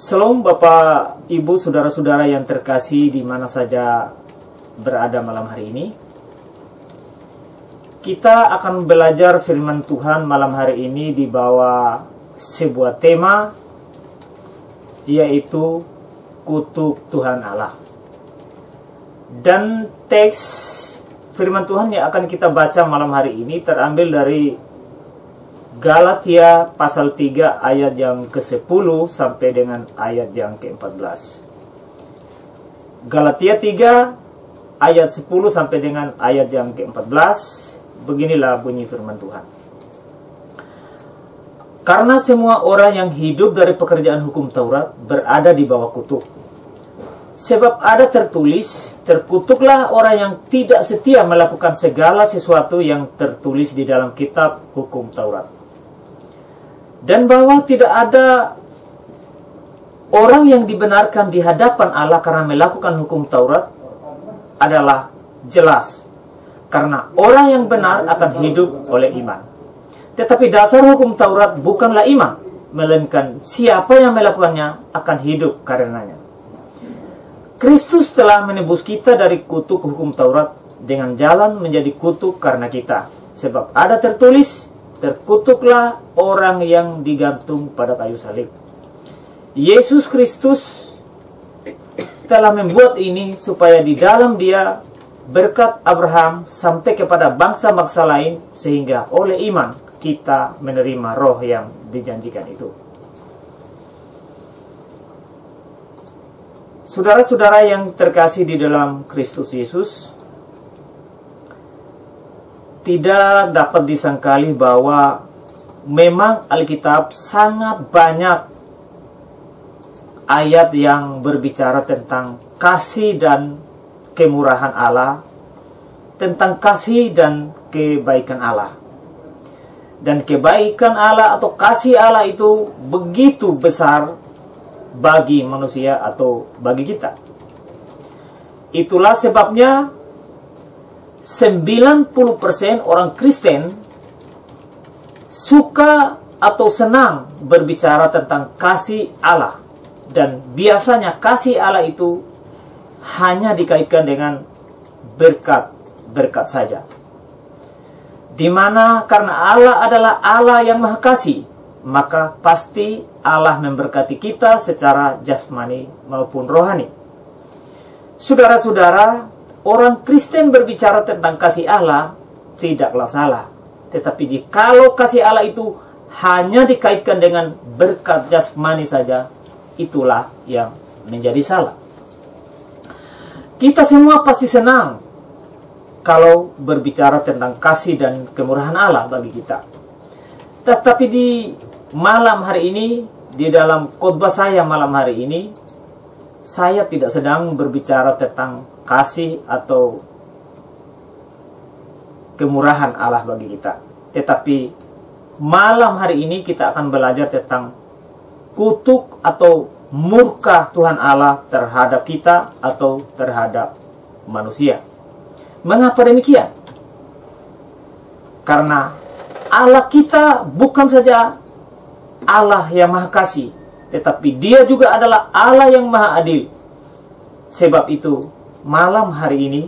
Shalom Bapak, Ibu, Saudara-saudara yang terkasih di mana saja berada malam hari ini. Kita akan belajar firman Tuhan malam hari ini di bawah sebuah tema, yaitu kutuk Tuhan Allah. Dan teks firman Tuhan yang akan kita baca malam hari ini terambil dari Galatia pasal 3 ayat yang ke-10 sampai dengan ayat yang ke-14. Galatia 3 ayat 10 sampai dengan ayat yang ke-14. Beginilah bunyi firman Tuhan. Karena semua orang yang hidup dari pekerjaan hukum Taurat berada di bawah kutuk. Sebab ada tertulis, terkutuklah orang yang tidak setia melakukan segala sesuatu yang tertulis di dalam kitab hukum Taurat. Dan bahwa tidak ada orang yang dibenarkan di hadapan Allah karena melakukan hukum Taurat adalah jelas. Karena orang yang benar akan hidup oleh iman. Tetapi dasar hukum Taurat bukanlah iman, melainkan siapa yang melakukannya akan hidup karenanya. Kristus telah menebus kita dari kutuk hukum Taurat dengan jalan menjadi kutuk karena kita. Sebab ada tertulis, terkutuklah orang yang digantung pada kayu salib. Yesus Kristus telah membuat ini supaya di dalam Dia berkat Abraham sampai kepada bangsa-bangsa lain, sehingga oleh iman kita menerima roh yang dijanjikan itu. Saudara-saudara yang terkasih di dalam Kristus Yesus, tidak dapat disangkali bahwa memang Alkitab sangat banyak ayat yang berbicara tentang kasih dan kemurahan Allah, tentang kasih dan kebaikan Allah. Dan kebaikan Allah atau kasih Allah itu begitu besar bagi manusia atau bagi kita. Itulah sebabnya 90% orang Kristen suka atau senang berbicara tentang kasih Allah. Dan biasanya kasih Allah itu hanya dikaitkan dengan berkat-berkat saja. Dimana karena Allah adalah Allah yang maha kasih, maka pasti Allah memberkati kita secara jasmani maupun rohani. Saudara-saudara, orang Kristen berbicara tentang kasih Allah tidaklah salah. Tetapi jikalau kasih Allah itu hanya dikaitkan dengan berkat jasmani saja, itulah yang menjadi salah. Kita semua pasti senang kalau berbicara tentang kasih dan kemurahan Allah bagi kita. Tetapi di malam hari ini, di dalam khotbah saya malam hari ini, saya tidak sedang berbicara tentang kasih atau kemurahan Allah bagi kita. Tetapi malam hari ini kita akan belajar tentang kutuk atau murka Tuhan Allah terhadap kita atau terhadap manusia. Mengapa demikian? Karena Allah kita bukan saja Allah yang maha kasih, tetapi Dia juga adalah Allah yang maha adil. Sebab itu, malam hari ini,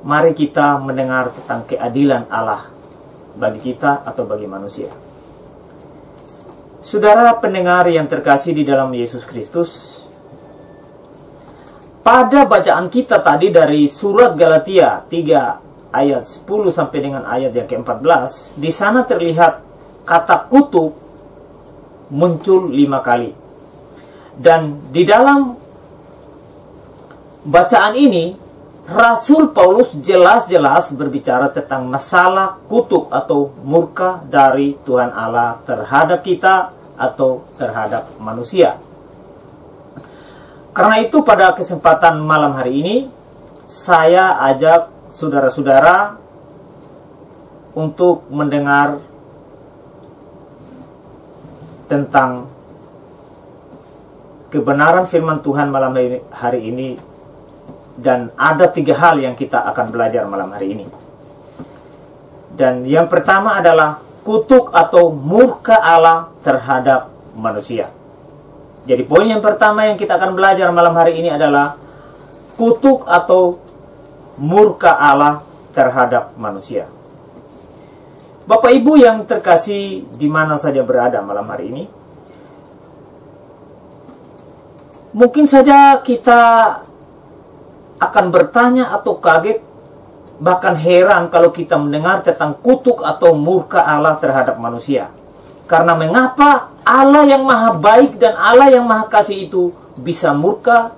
mari kita mendengar tentang keadilan Allah bagi kita atau bagi manusia. Saudara pendengar yang terkasih di dalam Yesus Kristus, pada bacaan kita tadi dari surat Galatia 3 ayat 10 sampai dengan ayat yang ke-14, di sana terlihat kata kutuk muncul 5 kali. Dan di dalam bacaan ini, Rasul Paulus jelas-jelas berbicara tentang masalah kutuk atau murka dari Tuhan Allah terhadap kita atau terhadap manusia. Karena itu pada kesempatan malam hari ini, saya ajak saudara-saudara untuk mendengar tentang kebenaran firman Tuhan malam hari ini. Dan ada 3 hal yang kita akan belajar malam hari ini. Dan yang pertama adalah kutuk atau murka Allah terhadap manusia. Jadi poin yang pertama yang kita akan belajar malam hari ini adalah kutuk atau murka Allah terhadap manusia. Bapak Ibu yang terkasih di mana saja berada malam hari ini, mungkin saja kita akan bertanya atau kaget, bahkan heran kalau kita mendengar tentang kutuk atau murka Allah terhadap manusia. Karena mengapa Allah yang maha baik dan Allah yang maha kasih itu bisa murka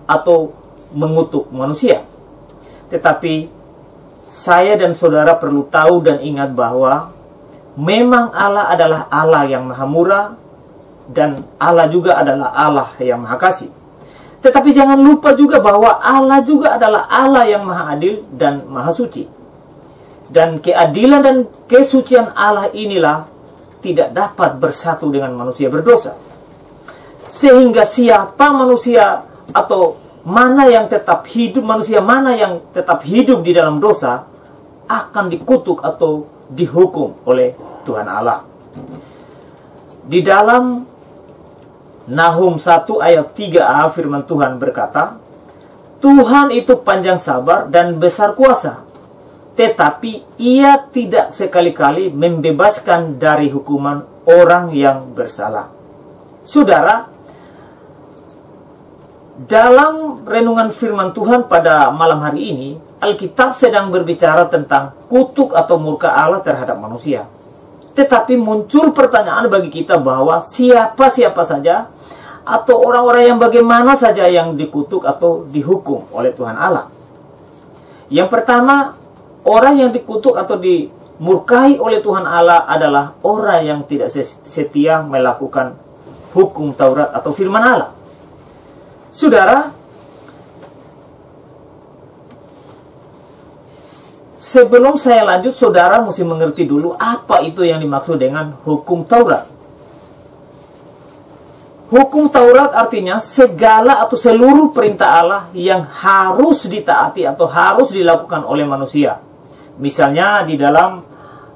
atau mengutuk manusia? Tetapi saya dan saudara perlu tahu dan ingat bahwa memang Allah adalah Allah yang maha murah dan Allah juga adalah Allah yang maha kasih. Tetapi jangan lupa juga bahwa Allah juga adalah Allah yang maha adil dan maha suci. Dan keadilan dan kesucian Allah inilah tidak dapat bersatu dengan manusia berdosa. Sehingga siapa manusia atau mana yang tetap hidup, manusia mana yang tetap hidup di dalam dosa akan dikutuk atau dihukum oleh Tuhan Allah. Di dalam Nahum 1 ayat 3a firman Tuhan berkata, Tuhan itu panjang sabar dan besar kuasa, tetapi ia tidak sekali-kali membebaskan dari hukuman orang yang bersalah. Saudara, dalam renungan firman Tuhan pada malam hari ini, Alkitab sedang berbicara tentang kutuk atau murka Allah terhadap manusia. Tetapi muncul pertanyaan bagi kita bahwa siapa-siapa saja atau orang-orang yang bagaimana saja yang dikutuk atau dihukum oleh Tuhan Allah. Yang pertama, orang yang dikutuk atau dimurkai oleh Tuhan Allah adalah orang yang tidak setia melakukan hukum Taurat atau firman Allah. Saudara, sebelum saya lanjut, saudara mesti mengerti dulu apa itu yang dimaksud dengan hukum Taurat. Hukum Taurat artinya segala atau seluruh perintah Allah yang harus ditaati atau harus dilakukan oleh manusia. Misalnya di dalam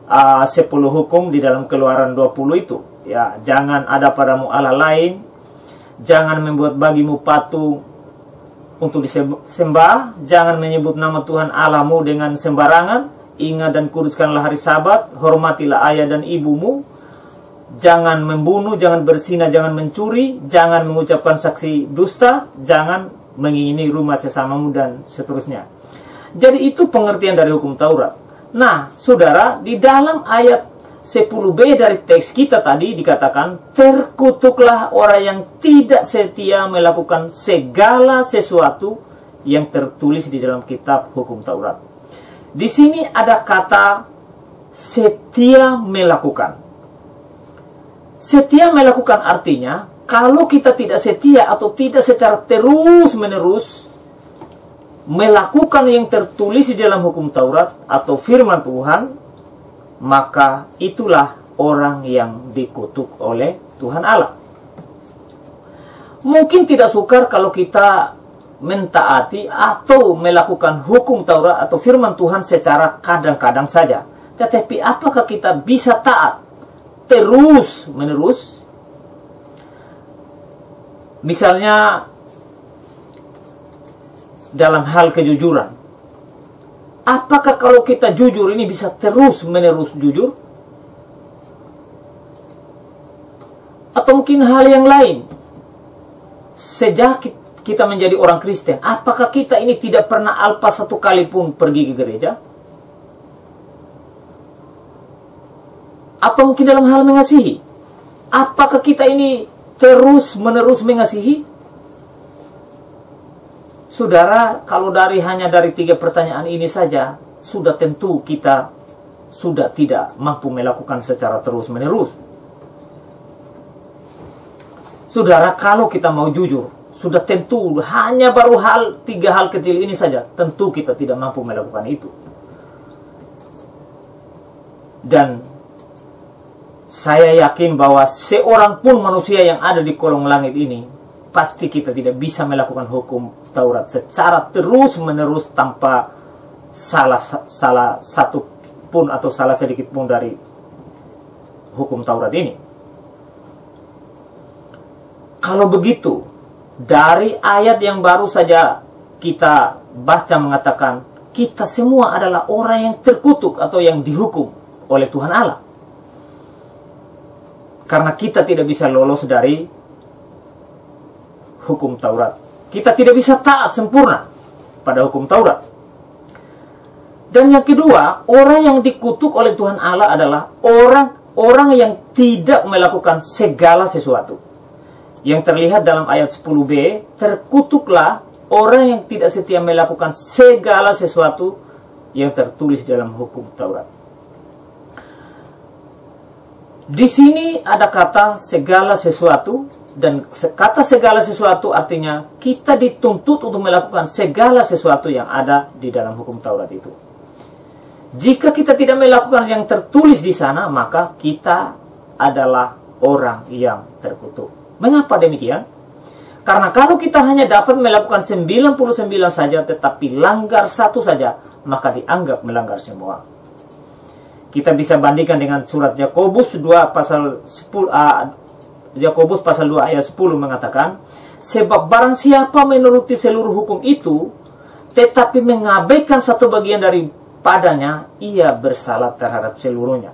10 hukum di dalam Keluaran 20 itu, ya, jangan ada padamu Allah lain, jangan membuat bagimu patung untuk disembah, jangan menyebut nama Tuhan Allahmu dengan sembarangan, ingat dan kuduskanlah hari Sabat, hormatilah ayah dan ibumu, jangan membunuh, jangan berzina, jangan mencuri, jangan mengucapkan saksi dusta, jangan mengingini rumah sesamamu, dan seterusnya. Jadi itu pengertian dari hukum Taurat. Nah, saudara, di dalam ayat 10b dari teks kita tadi dikatakan, terkutuklah orang yang tidak setia melakukan segala sesuatu yang tertulis di dalam kitab hukum Taurat. Di sini ada kata setia melakukan. Setia melakukan artinya, kalau kita tidak setia atau tidak secara terus-menerus melakukan yang tertulis di dalam hukum Taurat atau firman Tuhan, maka itulah orang yang dikutuk oleh Tuhan Allah. Mungkin tidak sukar kalau kita mentaati atau melakukan hukum Taurat atau firman Tuhan secara kadang-kadang saja. Tetapi apakah kita bisa taat terus-menerus? Misalnya dalam hal kejujuran. Apakah kalau kita jujur ini bisa terus-menerus jujur? Atau mungkin hal yang lain. Sejak kita menjadi orang Kristen, apakah kita ini tidak pernah alpas satu kali pun pergi ke gereja? Atau mungkin dalam hal mengasihi, apakah kita ini terus-menerus mengasihi? Saudara, kalau hanya dari 3 pertanyaan ini saja, sudah tentu kita sudah tidak mampu melakukan secara terus-menerus. Saudara, kalau kita mau jujur, sudah tentu hanya baru 3 hal kecil ini saja, tentu kita tidak mampu melakukan itu. Dan saya yakin bahwa seorang pun manusia yang ada di kolong langit ini, pasti kita tidak bisa melakukan hukum Taurat secara terus-menerus tanpa salah satu pun atau salah sedikit pun dari hukum Taurat ini. Kalau begitu, dari ayat yang baru saja kita baca mengatakan, kita semua adalah orang yang terkutuk atau yang dihukum oleh Tuhan Allah. Karena kita tidak bisa lolos dari hukum Taurat. Kita tidak bisa taat sempurna pada hukum Taurat. Dan yang kedua, orang yang dikutuk oleh Tuhan Allah adalah orang yang tidak melakukan segala sesuatu. Yang terlihat dalam ayat 10b, terkutuklah orang yang tidak setia melakukan segala sesuatu yang tertulis dalam hukum Taurat. Di sini ada kata segala sesuatu, dan kata segala sesuatu artinya kita dituntut untuk melakukan segala sesuatu yang ada di dalam hukum Taurat itu. Jika kita tidak melakukan yang tertulis di sana, maka kita adalah orang yang terkutuk. Mengapa demikian? Karena kalau kita hanya dapat melakukan 99 saja, tetapi langgar satu saja, maka dianggap melanggar semua. Kita bisa bandingkan dengan surat Yakobus 2 pasal 10, Yakobus pasal 2 ayat 10 mengatakan, sebab barang siapa menuruti seluruh hukum itu, tetapi mengabaikan satu bagian daripadanya, ia bersalah terhadap seluruhnya.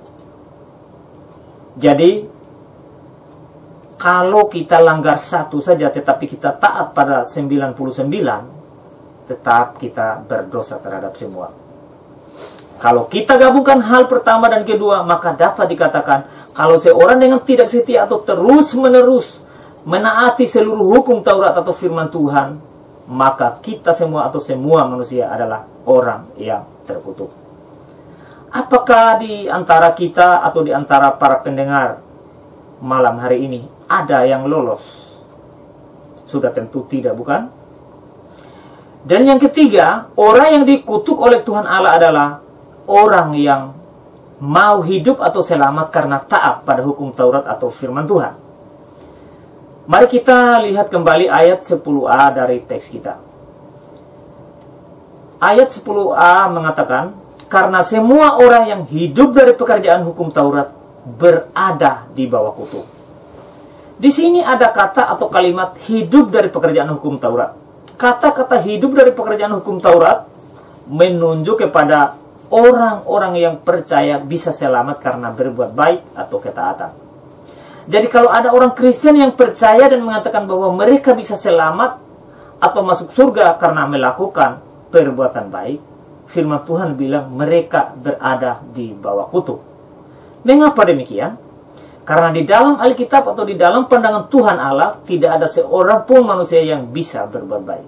Jadi, kalau kita langgar satu saja tetapi kita taat pada 99, tetap kita berdosa terhadap semua. Kalau kita gabungkan hal pertama dan kedua, maka dapat dikatakan kalau seorang dengan tidak setia atau terus-menerus menaati seluruh hukum Taurat atau firman Tuhan, maka kita semua atau semua manusia adalah orang yang terkutuk. Apakah di antara kita atau di antara para pendengar malam hari ini ada yang lolos? Sudah tentu tidak, bukan? Dan yang ketiga, orang yang dikutuk oleh Tuhan Allah adalah orang yang mau hidup atau selamat karena taat pada hukum Taurat atau firman Tuhan. Mari kita lihat kembali ayat 10a dari teks kita. Ayat 10a mengatakan, karena semua orang yang hidup dari pekerjaan hukum Taurat berada di bawah kutuk. Di sini ada kata atau kalimat hidup dari pekerjaan hukum Taurat. Kata-kata hidup dari pekerjaan hukum Taurat menunjuk kepada orang-orang yang percaya bisa selamat karena berbuat baik atau ketaatan. Jadi kalau ada orang Kristen yang percaya dan mengatakan bahwa mereka bisa selamat atau masuk surga karena melakukan perbuatan baik, firman Tuhan bilang mereka berada di bawah kutuk. Mengapa demikian? Karena di dalam Alkitab atau di dalam pandangan Tuhan Allah, tidak ada seorang pun manusia yang bisa berbuat baik.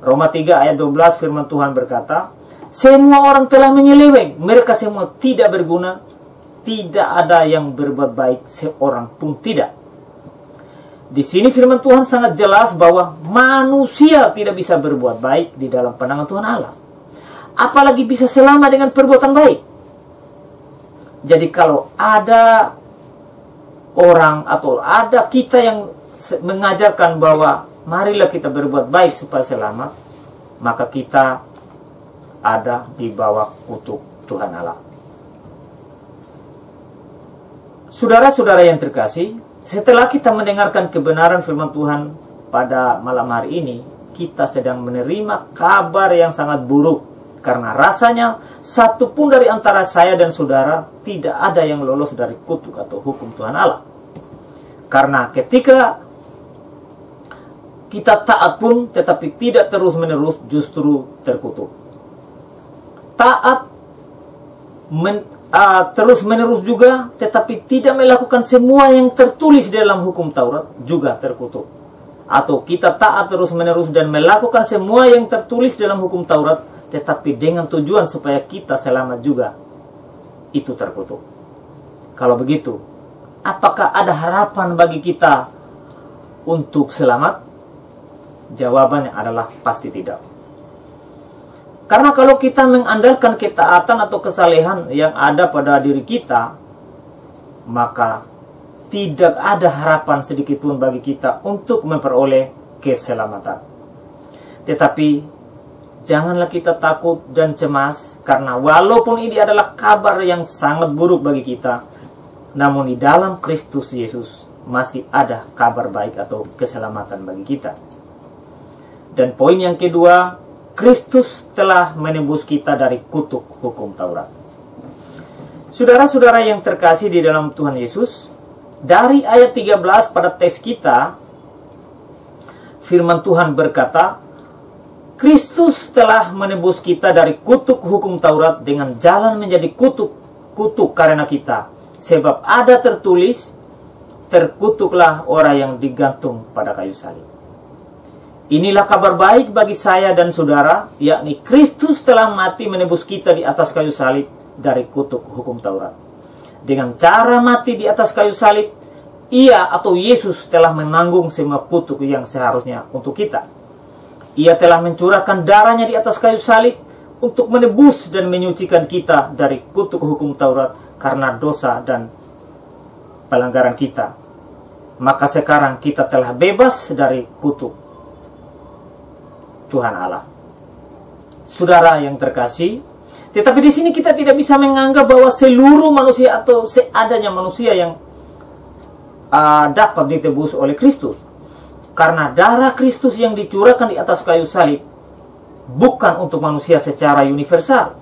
Roma 3 ayat 12 firman Tuhan berkata, semua orang telah menyeleweng, mereka semua tidak berguna, tidak ada yang berbuat baik, seorang pun tidak. Di sini firman Tuhan sangat jelas bahwa manusia tidak bisa berbuat baik di dalam pandangan Tuhan Allah. Apalagi bisa selamat dengan perbuatan baik. Jadi kalau ada orang atau ada kita yang mengajarkan bahwa marilah kita berbuat baik supaya selamat, maka kita ada di bawah kutuk Tuhan Allah. Saudara-saudara yang terkasih, setelah kita mendengarkan kebenaran firman Tuhan pada malam hari ini, kita sedang menerima kabar yang sangat buruk. Karena rasanya satu pun dari antara saya dan saudara tidak ada yang lolos dari kutuk atau hukum Tuhan Allah. Karena ketika kita taat pun tetapi tidak terus-menerus, justru terkutuk. Taat terus-menerus juga tetapi tidak melakukan semua yang tertulis dalam hukum Taurat juga terkutuk. Atau kita taat terus-menerus dan melakukan semua yang tertulis dalam hukum Taurat tetapi dengan tujuan supaya kita selamat juga, itu terkutuk. Kalau begitu, apakah ada harapan bagi kita untuk selamat? Jawabannya adalah pasti tidak. Karena kalau kita mengandalkan ketaatan atau kesalehan yang ada pada diri kita, maka tidak ada harapan sedikitpun bagi kita untuk memperoleh keselamatan. Tetapi janganlah kita takut dan cemas, karena walaupun ini adalah kabar yang sangat buruk bagi kita, namun di dalam Kristus Yesus masih ada kabar baik atau keselamatan bagi kita. Dan poin yang kedua, Kristus telah menebus kita dari kutuk hukum Taurat. Saudara-saudara yang terkasih di dalam Tuhan Yesus, dari ayat 13 pada teks kita, firman Tuhan berkata, Kristus telah menebus kita dari kutuk hukum Taurat dengan jalan menjadi kutuk karena kita. Sebab ada tertulis, terkutuklah orang yang digantung pada kayu salib. Inilah kabar baik bagi saya dan saudara, yakni Kristus telah mati menebus kita di atas kayu salib dari kutuk hukum Taurat. Dengan cara mati di atas kayu salib, Ia atau Yesus telah menanggung semua kutuk yang seharusnya untuk kita. Ia telah mencurahkan darahnya di atas kayu salib untuk menebus dan menyucikan kita dari kutuk hukum Taurat karena dosa dan pelanggaran kita. Maka sekarang kita telah bebas dari kutuk Tuhan Allah. Saudara yang terkasih, tetapi di sini kita tidak bisa menganggap bahwa seluruh manusia atau seadanya manusia yang dapat ditebus oleh Kristus. Karena darah Kristus yang dicurahkan di atas kayu salib bukan untuk manusia secara universal,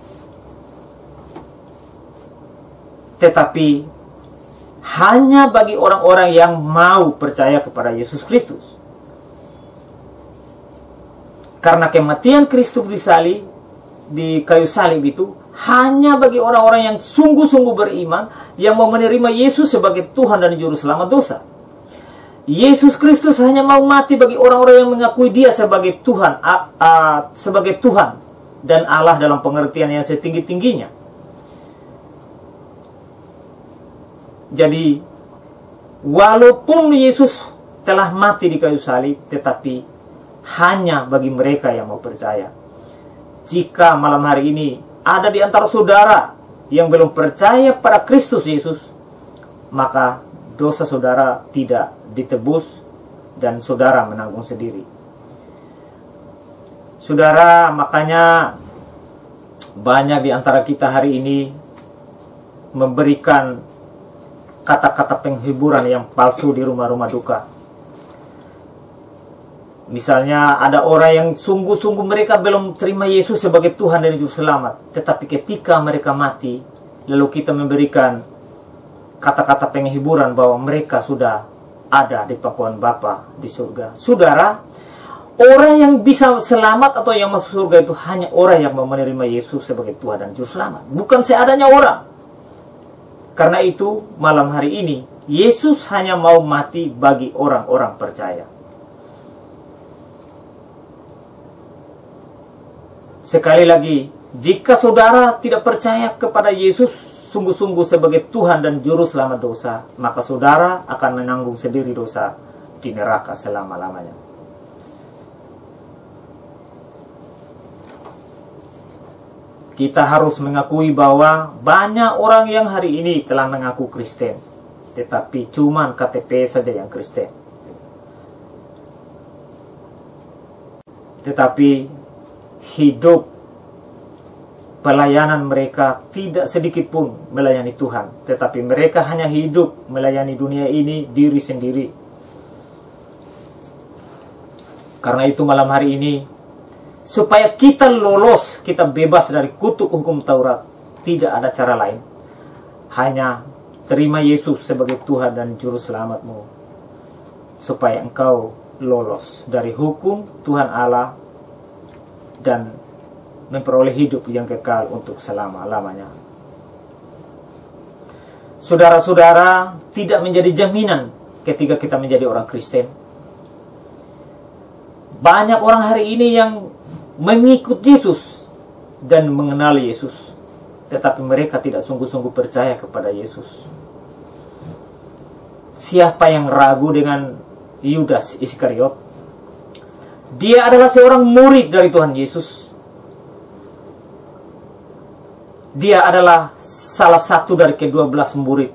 tetapi hanya bagi orang-orang yang mau percaya kepada Yesus Kristus. Karena kematian Kristus di kayu salib itu hanya bagi orang-orang yang sungguh-sungguh beriman, yang mau menerima Yesus sebagai Tuhan dan Juru Selamat dosa. Yesus Kristus hanya mau mati bagi orang-orang yang mengakui Dia sebagai Tuhan, sebagai Tuhan dan Allah dalam pengertian yang setinggi-tingginya. Jadi, walaupun Yesus telah mati di kayu salib, tetapi hanya bagi mereka yang mau percaya. Jika malam hari ini ada di antara saudara yang belum percaya pada Kristus Yesus, maka dosa saudara tidak ditebus dan saudara menanggung sendiri. Saudara, makanya banyak di antara kita hari ini memberikan kata-kata penghiburan yang palsu di rumah-rumah duka. Misalnya ada orang yang sungguh-sungguh mereka belum terima Yesus sebagai Tuhan dan Juru Selamat, tetapi ketika mereka mati, lalu kita memberikan kata-kata penghiburan bahwa mereka sudah ada di pangkuan Bapa di surga. Saudara, orang yang bisa selamat atau yang masuk surga itu hanya orang yang mau menerima Yesus sebagai Tuhan dan Juru Selamat, bukan seadanya orang. Karena itu, malam hari ini, Yesus hanya mau mati bagi orang-orang percaya. Sekali lagi, jika saudara tidak percaya kepada Yesus sungguh-sungguh sebagai Tuhan dan Juru Selamat dosa, maka saudara akan menanggung sendiri dosa di neraka selama-lamanya. Kita harus mengakui bahwa banyak orang yang hari ini telah mengaku Kristen, tetapi cuma KTP saja yang Kristen. Tetapi hidup pelayanan mereka tidak sedikit pun melayani Tuhan, tetapi mereka hanya hidup melayani dunia ini diri sendiri. Karena itu malam hari ini, supaya kita lolos, kita bebas dari kutuk hukum Taurat, tidak ada cara lain. Hanya terima Yesus sebagai Tuhan dan Juru Selamatmu, supaya engkau lolos dari hukum Tuhan Allah dan memperoleh hidup yang kekal untuk selama-lamanya. Saudara-saudara, tidak menjadi jaminan ketika kita menjadi orang Kristen. Banyak orang hari ini yang mengikut Yesus dan mengenal Yesus, tetapi mereka tidak sungguh-sungguh percaya kepada Yesus. Siapa yang ragu dengan Yudas Iskariot? Dia adalah seorang murid dari Tuhan Yesus. Dia adalah salah satu dari ke-12 murid.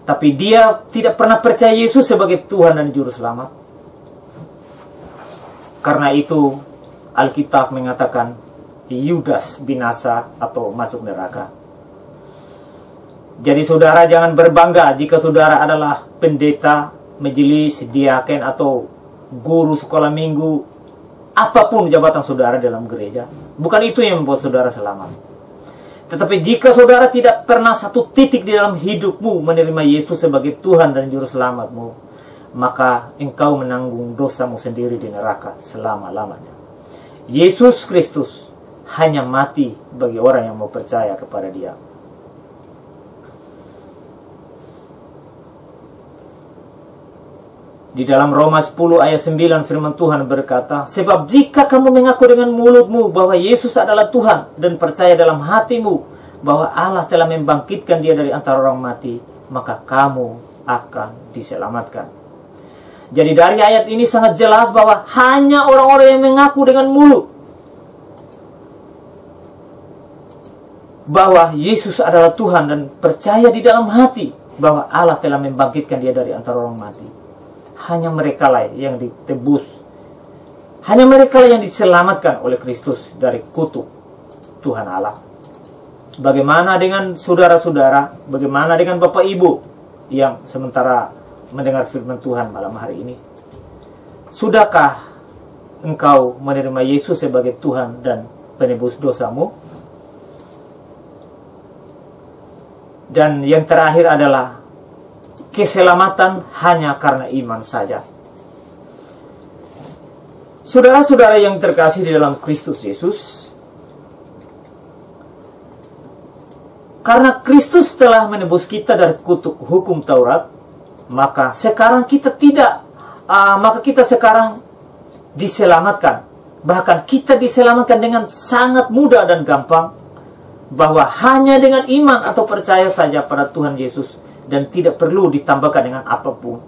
Tapi dia tidak pernah percaya Yesus sebagai Tuhan dan Juru Selamat. Karena itu Alkitab mengatakan Yudas binasa atau masuk neraka. Jadi saudara jangan berbangga jika saudara adalah pendeta, majelis, diaken, atau guru sekolah minggu. Apapun jabatan saudara dalam gereja, bukan itu yang membuat saudara selamat. Tetapi jika saudara tidak pernah satu titik di dalam hidupmu menerima Yesus sebagai Tuhan dan Juru Selamatmu, maka engkau menanggung dosamu sendiri di neraka selama-lamanya. Yesus Kristus hanya mati bagi orang yang mau percaya kepada Dia. Di dalam Roma 10 ayat 9 firman Tuhan berkata, sebab jika kamu mengaku dengan mulutmu bahwa Yesus adalah Tuhan dan percaya dalam hatimu bahwa Allah telah membangkitkan Dia dari antara orang mati, maka kamu akan diselamatkan. Jadi dari ayat ini sangat jelas bahwa hanya orang-orang yang mengaku dengan mulut bahwa Yesus adalah Tuhan dan percaya di dalam hati bahwa Allah telah membangkitkan Dia dari antara orang mati, hanya mereka lah yang ditebus. Hanya mereka lah yang diselamatkan oleh Kristus dari kutuk Tuhan Allah. Bagaimana dengan saudara-saudara? Bagaimana dengan Bapak Ibu yang sementara mendengar firman Tuhan malam hari ini? Sudahkah engkau menerima Yesus sebagai Tuhan dan penebus dosamu? Dan yang terakhir adalah keselamatan hanya karena iman saja. Saudara-saudara yang terkasih di dalam Kristus Yesus, karena Kristus telah menebus kita dari kutuk hukum Taurat, maka kita sekarang diselamatkan. Bahkan kita diselamatkan dengan sangat mudah dan gampang, bahwa hanya dengan iman atau percaya saja pada Tuhan Yesus dan tidak perlu ditambahkan dengan apapun,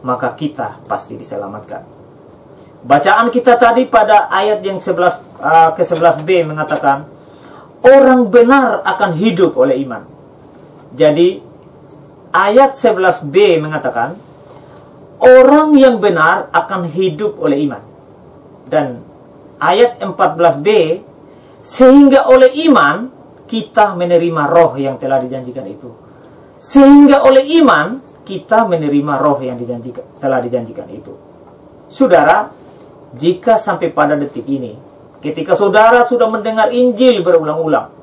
maka kita pasti diselamatkan. Bacaan kita tadi pada ayat yang ke-11b mengatakan, orang benar akan hidup oleh iman. Jadi ayat 11b mengatakan, orang yang benar akan hidup oleh iman. Dan ayat 14b, sehingga oleh iman kita menerima roh yang telah dijanjikan itu. Sehingga oleh iman kita menerima roh yang telah dijanjikan itu. Saudara, jika sampai pada detik ini, ketika saudara sudah mendengar Injil berulang-ulang,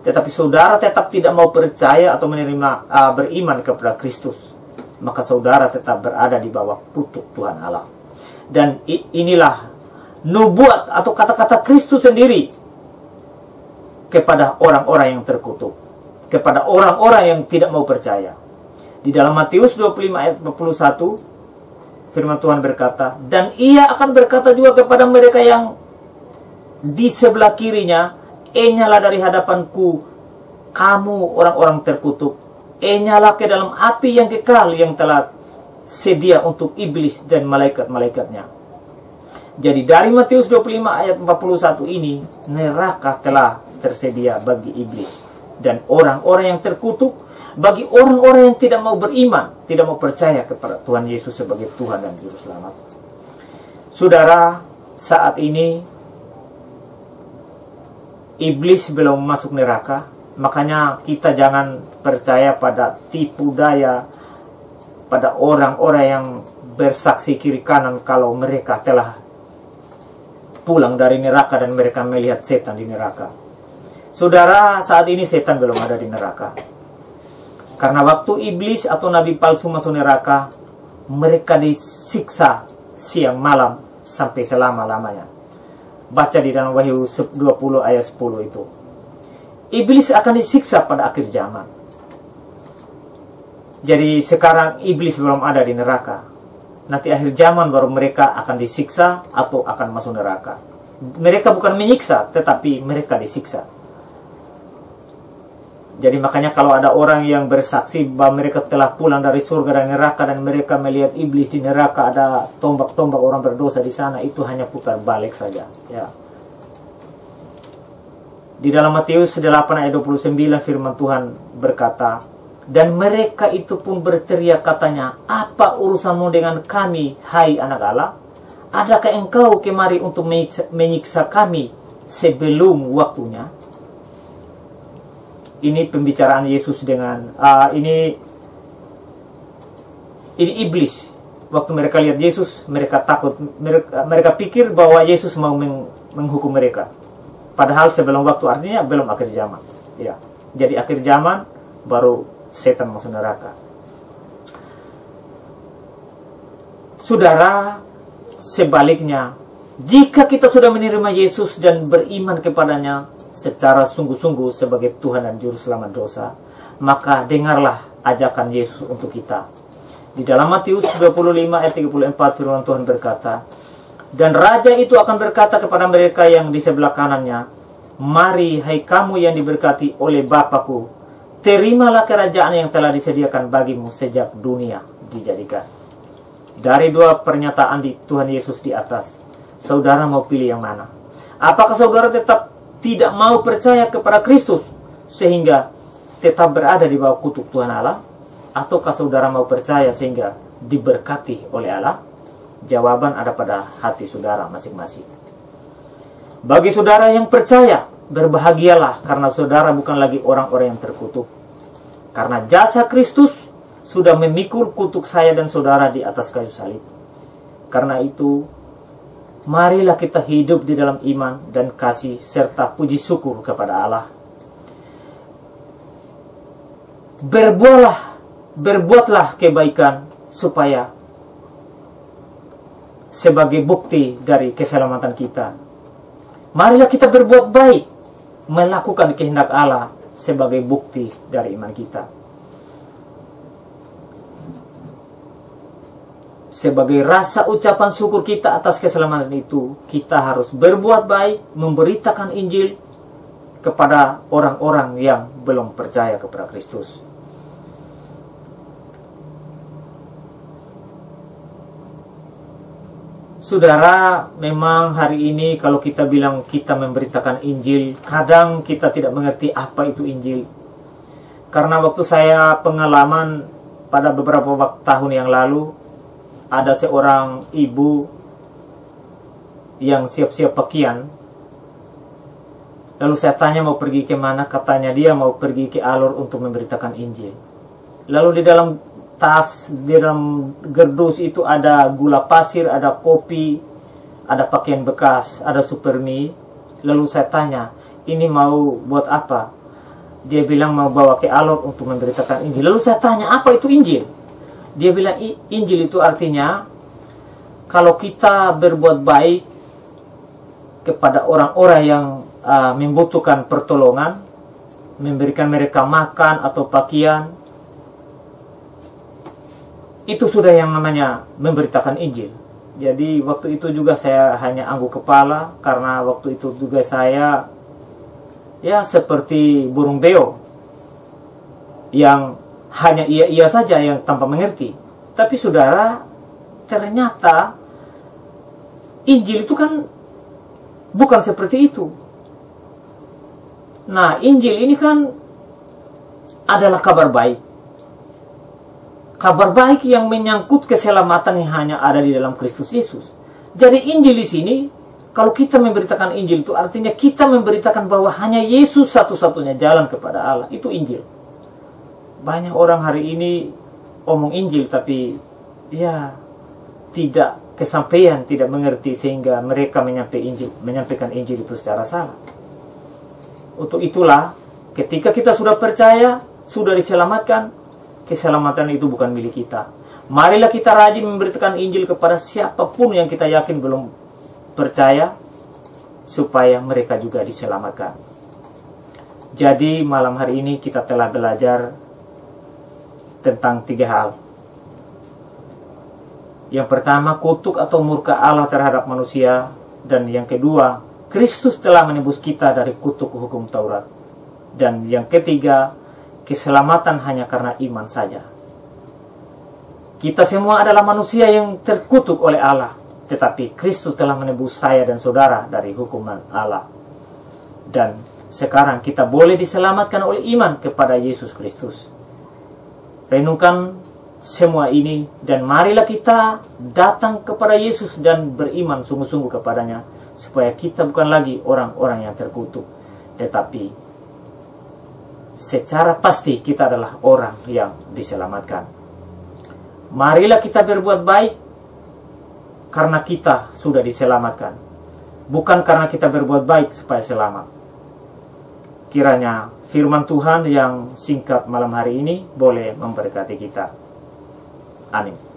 tetapi saudara tetap tidak mau percaya atau beriman kepada Kristus, maka saudara tetap berada di bawah kutuk Tuhan Allah. Dan inilah nubuat atau kata-kata Kristus sendiri kepada orang-orang yang terkutuk, kepada orang-orang yang tidak mau percaya. Di dalam Matius 25 ayat 41, firman Tuhan berkata, dan Ia akan berkata juga kepada mereka yang di sebelah kirinya, enyalah dari hadapanku, kamu orang-orang terkutuk, enyalah ke dalam api yang kekal yang telah sedia untuk iblis dan malaikat-malaikatnya. Jadi dari Matius 25 ayat 41 ini, neraka telah tersedia bagi iblis dan orang-orang yang terkutuk, bagi orang-orang yang tidak mau beriman, tidak mau percaya kepada Tuhan Yesus sebagai Tuhan dan Juru Selamat. Saudara, saat ini iblis belum masuk neraka, makanya kita jangan percaya pada tipu daya pada orang-orang yang bersaksi kiri kanan kalau mereka telah pulang dari neraka dan mereka melihat setan di neraka. Saudara, saat ini setan belum ada di neraka. Karena waktu iblis atau nabi palsu masuk neraka, mereka disiksa siang malam sampai selama-lamanya. Baca di dalam Wahyu 20 ayat 10 itu. Iblis akan disiksa pada akhir zaman. Jadi sekarang iblis belum ada di neraka. Nanti akhir zaman baru mereka akan disiksa atau akan masuk neraka. Mereka bukan menyiksa, tetapi mereka disiksa. Jadi makanya kalau ada orang yang bersaksi bahwa mereka telah pulang dari surga dan neraka dan mereka melihat iblis di neraka, ada tombak-tombak orang berdosa di sana, itu hanya putar balik saja. Ya. Di dalam Matius 8 ayat 29 firman Tuhan berkata, dan mereka itu pun berteriak katanya, apa urusanmu dengan kami, hai anak Allah? Adakah engkau kemari untuk menyiksa kami sebelum waktunya? Ini pembicaraan Yesus dengan ini iblis. Waktu mereka lihat Yesus, mereka takut. Mereka pikir bahwa Yesus mau menghukum mereka. Padahal sebelum waktu, artinya belum akhir zaman. Ya. Jadi akhir zaman baru setan masuk neraka. Saudara, sebaliknya, jika kita sudah menerima Yesus dan beriman kepadanya secara sungguh-sungguh sebagai Tuhan dan Juru Selamat dosa, maka dengarlah ajakan Yesus untuk kita. Di dalam Matius 25 ayat 34 firman Tuhan berkata, dan Raja itu akan berkata kepada mereka yang di sebelah kanannya, mari hai kamu yang diberkati oleh Bapa-Ku, terimalah kerajaan yang telah disediakan bagimu sejak dunia dijadikan. Dari dua pernyataan di Tuhan Yesus di atas, saudara mau pilih yang mana? Apakah saudara tetap tidak mau percaya kepada Kristus sehingga tetap berada di bawah kutuk Tuhan Allah? Ataukah saudara mau percaya sehingga diberkati oleh Allah? Jawaban ada pada hati saudara masing-masing. Bagi saudara yang percaya, berbahagialah karena saudara bukan lagi orang-orang yang terkutuk. Karena jasa Kristus sudah memikul kutuk saya dan saudara di atas kayu salib. Karena itu, marilah kita hidup di dalam iman dan kasih serta puji syukur kepada Allah. Berbuatlah kebaikan supaya sebagai bukti dari keselamatan kita. Marilah kita berbuat baik, melakukan kehendak Allah sebagai bukti dari iman kita. Sebagai rasa ucapan syukur kita atas keselamatan itu, kita harus berbuat baik, memberitakan Injil kepada orang-orang yang belum percaya kepada Kristus. Saudara, memang hari ini kalau kita bilang kita memberitakan Injil, kadang kita tidak mengerti apa itu Injil. Karena waktu saya pengalaman pada beberapa tahun yang lalu, ada seorang ibu yang siap-siap pakaian. Lalu saya tanya mau pergi ke mana, katanya dia mau pergi ke Alor untuk memberitakan Injil. Lalu di dalam tas, di dalam gerdus itu ada gula pasir, ada kopi, ada pakaian bekas, ada super mie. Lalu saya tanya, ini mau buat apa? Dia bilang mau bawa ke Alor untuk memberitakan Injil. Lalu saya tanya, apa itu Injil? Dia bilang Injil itu artinya kalau kita berbuat baik kepada orang-orang yang membutuhkan pertolongan, memberikan mereka makan atau pakaian, itu sudah yang namanya memberitakan Injil. Jadi waktu itu juga saya hanya angguk kepala, karena waktu itu juga saya ya seperti burung beo yang hanya iya-iya saja, yang tanpa mengerti. Tapi saudara, ternyata Injil itu kan bukan seperti itu. Nah, Injil ini kan adalah kabar baik. Kabar baik yang menyangkut keselamatan yang hanya ada di dalam Kristus Yesus. Jadi Injil di sini, kalau kita memberitakan Injil itu artinya kita memberitakan bahwa hanya Yesus satu-satunya jalan kepada Allah. Itu Injil. Banyak orang hari ini omong Injil tapi ya tidak kesampaian, tidak mengerti, sehingga mereka menyampaikan Injil itu secara salah. Untuk itulah ketika kita sudah percaya, sudah diselamatkan, keselamatan itu bukan milik kita. Marilah kita rajin memberitakan Injil kepada siapapun yang kita yakin belum percaya, supaya mereka juga diselamatkan. Jadi malam hari ini kita telah belajar tentang 3 hal. Yang pertama, kutuk atau murka Allah terhadap manusia. Dan yang kedua, Kristus telah menebus kita dari kutuk hukum Taurat. Dan yang ketiga, keselamatan hanya karena iman saja. Kita semua adalah manusia yang terkutuk oleh Allah, tetapi Kristus telah menebus saya dan saudara dari hukuman Allah. Dan sekarang kita boleh diselamatkan oleh iman kepada Yesus Kristus. Renungkan semua ini dan marilah kita datang kepada Yesus dan beriman sungguh-sungguh kepadanya, supaya kita bukan lagi orang-orang yang terkutuk, tetapi secara pasti kita adalah orang yang diselamatkan. Marilah kita berbuat baik karena kita sudah diselamatkan, bukan karena kita berbuat baik supaya selamat. Kiranya firman Tuhan yang singkat malam hari ini boleh memberkati kita. Amin.